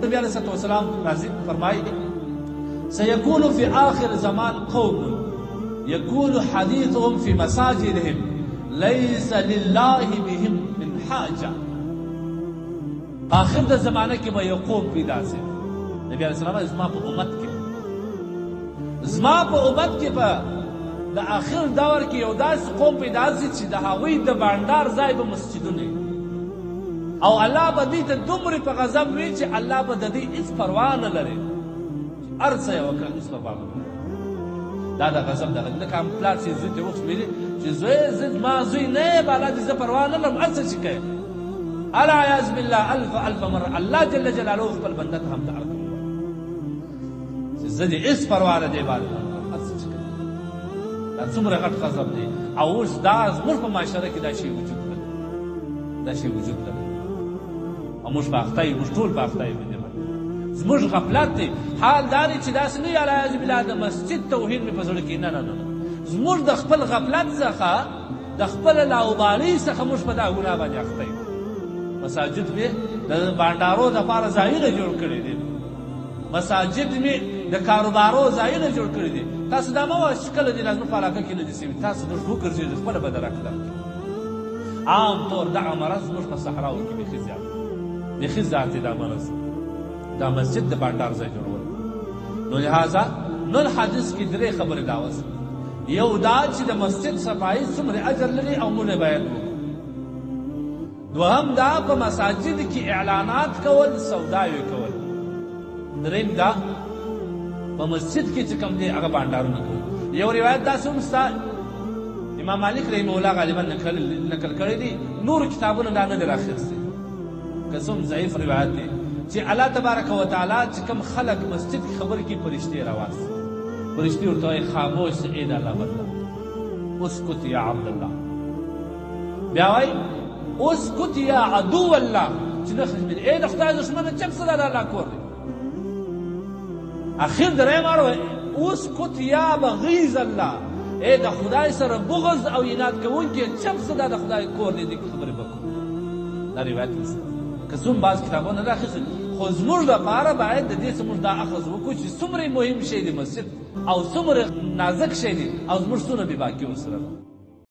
نبی علیہ الصلوۃ والسلام راضی فرمائی سيكون في آخر زمان قوم يكون حديثهم في مساجدهم ليس لله بهم من حاجة. آخر دا زمانہ کی با یو قوم پیدا سے نبی علیہ السلام زما پا امت کی پا دا آخر دور کی یو داس قوم پیدا سے چی دا هغوی دا بانڈار ځای به مسجدونه او الله به دې ته دومره په غضب وي چې الله به د دې هېڅ پروا نه لري چې هر څه یې وکړه هېڅ پروا نه لري. دا د غضب دغه لکه هم پلار چې زوی ته وخېږي چې زوی زه زما زوی نه یم الله دې زه پروا نه لرم هر څه چې کوې العیاذ بالله الف مره الله جل جلاله خپل بنده ته هم دعا کوي چې زه دې هېڅ پروا نه دی باندې هر څه چې کوې دا څومره غټ غضب دی او اوس دا زموږ په معاشره کې دا شی وجود لري دا شی وجود لري او موږ باخته یو موږ ټول باخته یو دې باندې زموږ غفلت دی حال دا دی چې داسې نه وي العیاذ بالله د مسجد توحید مې په زړه کې نه زموږ د خپل غفلت څخه د خپل لاوبالۍ څخه موږ په دا ګناه باندې اخته یو. مساجد مې د بانډارو دپاره ځایونه جوړ کړي دي مساجد مې د کاروبارو ځایونه جوړ کړي دي تاسو دا مه وایئ چې کله دې زموږ په علاقه کې نه دي سوي تاسو لږ وګرځېږئ خپله به درک درکړي. عام طور دغه مرض زموږ په صحراو کې بیخي زیات بیخي زیات دی دا مرض دا مسجد د بانډار ځای جوړول. نو لهذا نن حدیث کې درې خبرې راوست یو دا چې د مسجد صفایي څومره اجر لري او موږ باید وکړو. دوهم دا په مساجد کې اعلانات کول سوداوې کول. دریم دا په مسجد کې چې کوم دی هغه بانډارونه کول. یو روایت داسې هم شته امام مالک رحمه الله غالبا نقل کړی دی نور کتابونه دا نه دي راخیستي که څه هم ضعیف روایت دی چې الله تبارک وتعالی چې کوم خلک مسجد کې خبرې کوي فرشتې راواست فرشتې ورته وایي خاموش ای د الله بنده اسکت یا عبدالله بیا وایي اسکت یا عدو الله چې نه خشمېږي ای د خدای دښمنه چپ څه دا د الله کور دی. اخر دریم اړ وایي اسکت یا بغیظ الله ای د خدای سره بغض او عناد کوونکي چپ څه دا د خدای کور دی دې خبرې به کوو. دا روایت نشته که څوم بعض کتابونه راخیستل خو زموږ لپاره باید د دې څه موږ دا اخذ وکړو چې څومره مهم شی دی مسجد او څومره نازک شی دی او زموږ څونه بې باکي ورسره ده.